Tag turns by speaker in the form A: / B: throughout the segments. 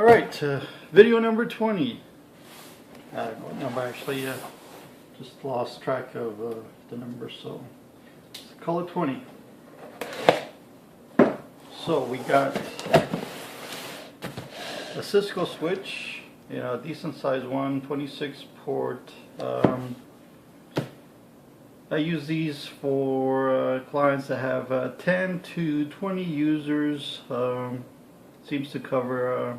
A: Alright, video number 20. What number actually? Just lost track of the number, so let's call it 20. So we got a Cisco switch, a decent size one, 26 port. I use these for clients that have 10 to 20 users. Seems to cover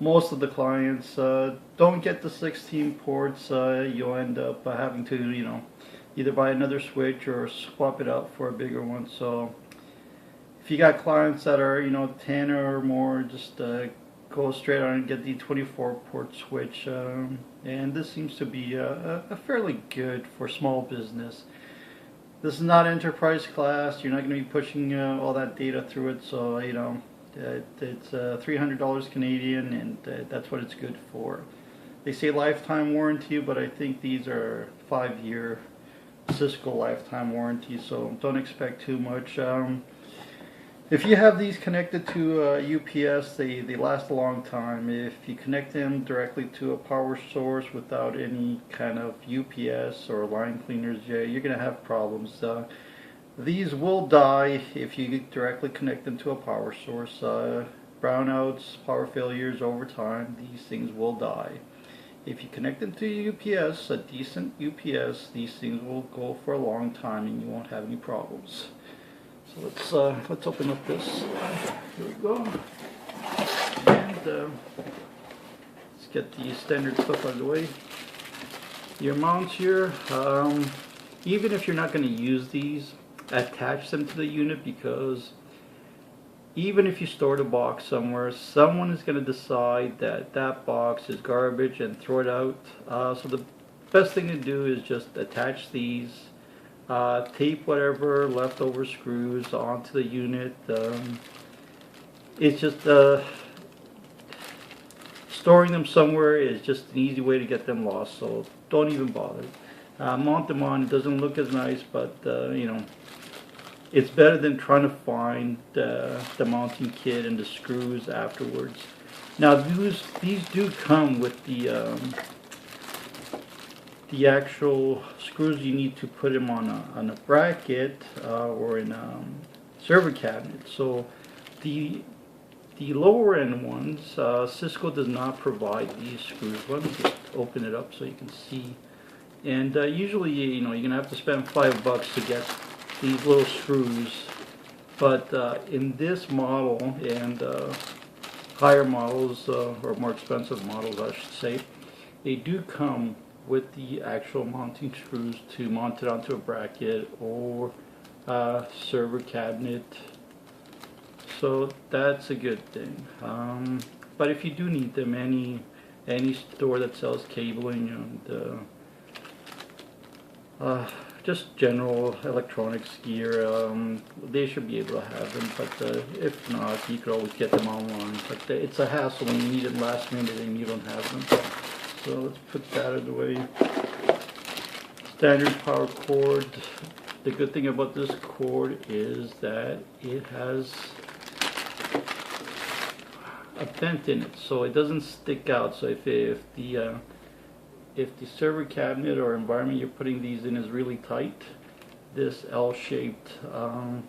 A: most of the clients. Don't get the 16 ports. You'll end up having to, either buy another switch or swap it out for a bigger one. So if you got clients that are, 10 or more, just go straight on and get the 24 port switch. And this seems to be a fairly good for small business. This is not enterprise class. You're not going to be pushing all that data through it. So, it's $300 Canadian, and that's what it's good for. They say lifetime warranty, but I think these are 5-year Cisco lifetime warranty, so don't expect too much. If you have these connected to UPS, they last a long time. If you connect them directly to a power source without any kind of UPS or line cleaners, you're going to have problems. These will die if you directly connect them to a power source. Brownouts, power failures over time, these things will die. If you connect them to UPS, a decent UPS, these things will go for a long time and you won't have any problems. So let's open up this. Here we go. And let's get the standard stuff out of the way. Your mounts here, even if you're not going to use these, attach them to the unit, because even if you store the box somewhere, someone is going to decide that that box is garbage and throw it out. So the best thing to do is just attach these, tape whatever leftover screws onto the unit. It's just storing them somewhere is just an easy way to get them lost, so don't even bother. Mount them on. It doesn't look as nice, but it's better than trying to find the mounting kit and the screws afterwards. Now these do come with the actual screws you need to put them on a bracket or in a server cabinet. So the lower end ones, Cisco does not provide these screws. Let me just open it up so you can see. And usually, you're gonna have to spend $5 to get these little screws. But in this model and higher models, or more expensive models, I should say, they do come with the actual mounting screws to mount it onto a bracket or server cabinet. So that's a good thing. But if you do need them, any store that sells cabling and just general electronics gear, they should be able to have them, but if not, you could always get them online. But it's a hassle when you need it last minute and you don't have them. So let's put that out of the way. Standard power cord. The good thing about this cord is that it has a vent in it, so it doesn't stick out. So if the server cabinet or environment you're putting these in is really tight, this L-shaped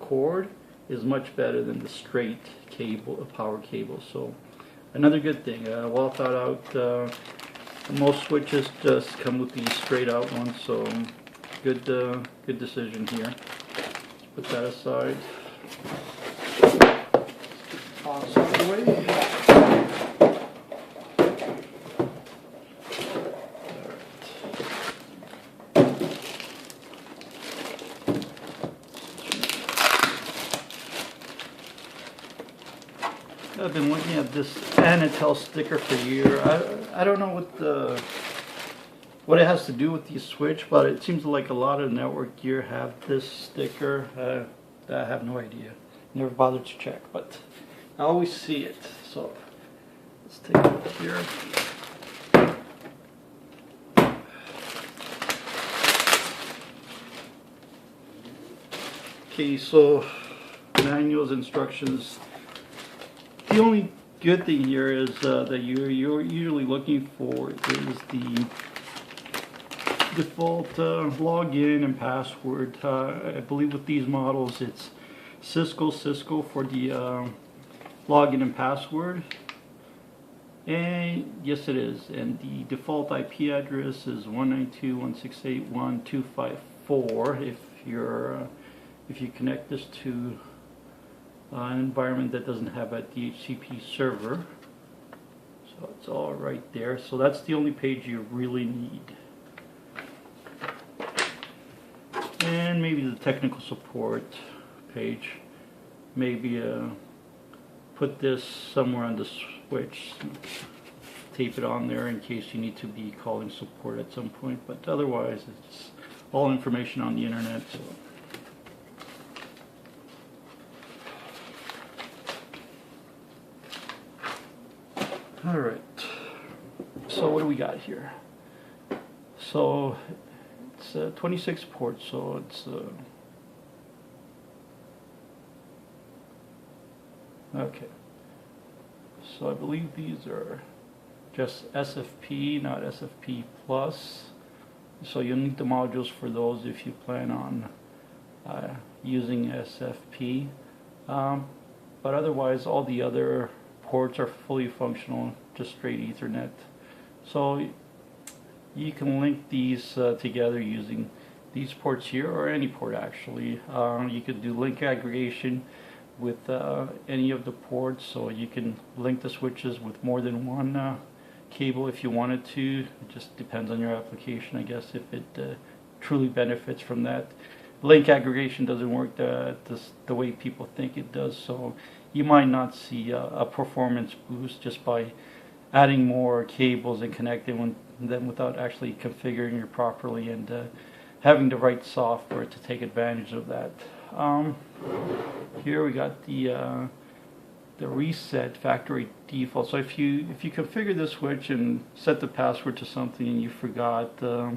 A: cord is much better than the straight cable, power cable. So another good thing, well thought out. Most switches just come with these straight out ones, so good decision here. Let's put that aside. Toss out of the way. I've been looking at this Anatel sticker for a year. I don't know what it has to do with the switch, but it seems like a lot of network gear have this sticker. I have no idea. Never bothered to check, but I always see it. So let's take a look here. Okay, so manuals, instructions. The only good thing here is that you're usually looking for is the default login and password. I believe with these models it's Cisco for the login and password. And yes, it is. And the default IP address is 192.168.1.254. If you connect this to an environment that doesn't have a DHCP server, so it's all right there. So that's the only page you really need. And maybe the technical support page. Maybe put this somewhere on the switch, tape it on there in case you need to be calling support at some point, but otherwise it's all information on the internet. So. Alright, so what do we got here? So it's 26 ports, so it's okay. So I believe these are just SFP, not SFP plus. So you'll need the modules for those if you plan on using SFP. But otherwise, all the other ports are fully functional, just straight Ethernet. So you can link these together using these ports here, or any port actually. You could do link aggregation with any of the ports, so you can link the switches with more than one cable if you wanted to. It just depends on your application, I guess, if it truly benefits from that. Link aggregation doesn't work the way people think it does, so you might not see a performance boost just by adding more cables and connecting them without actually configuring it properly and having the right software to take advantage of that. Here we got the reset factory default. So if you configure the switch and set the password to something and you forgot, the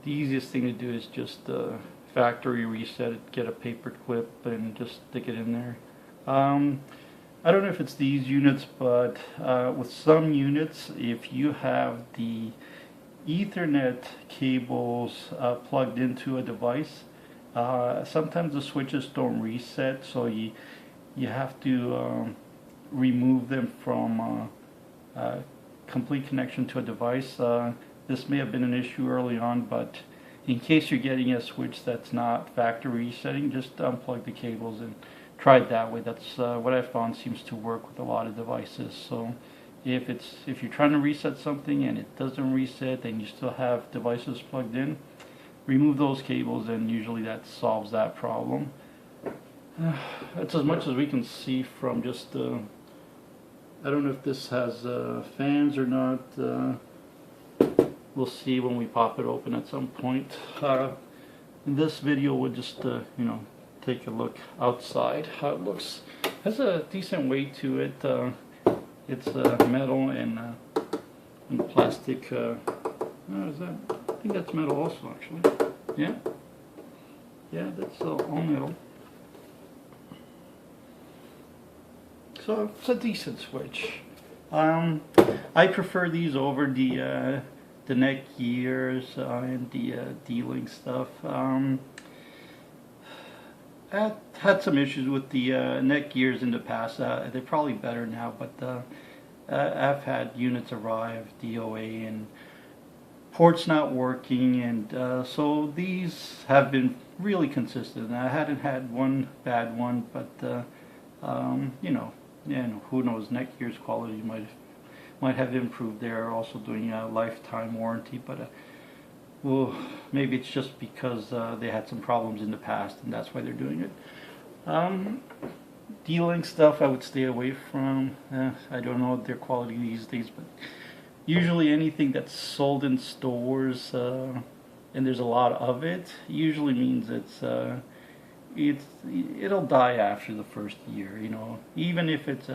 A: easiest thing to do is just factory reset it, get a paper clip and just stick it in there. I don't know if it's these units, but with some units, if you have the Ethernet cables plugged into a device, sometimes the switches don't reset, so you have to remove them from complete connection to a device. This may have been an issue early on, but in case you're getting a switch that's not factory resetting, just unplug the cables and try it that way. That's what I found seems to work with a lot of devices. So if you're trying to reset something and it doesn't reset and you still have devices plugged in, remove those cables and usually that solves that problem. That's as much as we can see from just I don't know if this has fans or not. We'll see when we pop it open at some point. In this video we'll just take a look outside how it looks. It has a decent weight to it. It's metal and plastic. Is that? I think that's metal also, actually. Yeah, that's all metal. So it's a decent switch. I prefer these over the neck gears and the D-Link stuff. I had some issues with the neck gears in the past. They're probably better now, but I've had units arrive, DOA, and ports not working, and so these have been really consistent. I hadn't had one bad one, but and who knows, neck gears quality might have improved. They're also doing a lifetime warranty, but well, maybe it's just because they had some problems in the past and that's why they're doing it. D-Link stuff I would stay away from. I don't know their quality these days, but usually anything that's sold in stores and there's a lot of it usually means it'll die after the first year. Even if it's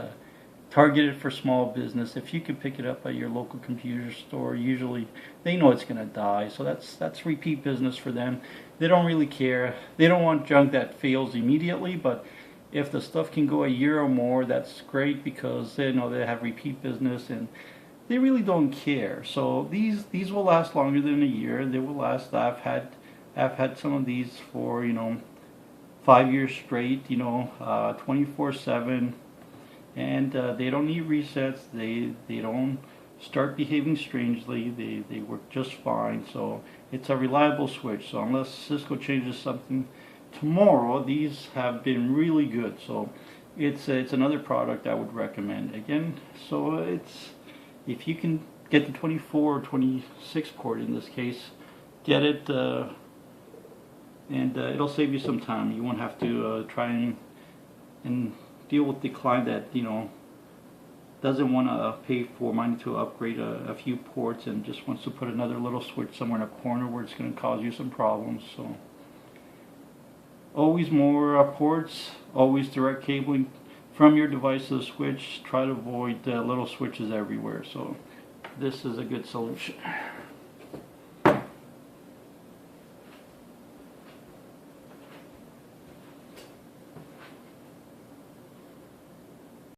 A: targeted for small business, if you can pick it up at your local computer store, usually they know it's going to die, so that's repeat business for them. They don't really care. They don't want junk that fails immediately, but If the stuff can go a year or more, that's great, because they know they have repeat business and they really don't care. So these will last longer than a year. They will last. I've had some of these for 5 years straight, 24/7, and they don't need resets. They don't start behaving strangely. They work just fine. So it's a reliable switch. So unless Cisco changes something tomorrow, these have been really good. So it's another product I would recommend. Again, so if you can get the 24 or 26 port in this case, get it, and it'll save you some time. You won't have to try and deal with the client that doesn't want to pay for money to upgrade a few ports and just wants to put another little switch somewhere in a corner where it's going to cause you some problems. So always more ports, always direct cabling from your device to the switch. Try to avoid little switches everywhere. So this is a good solution.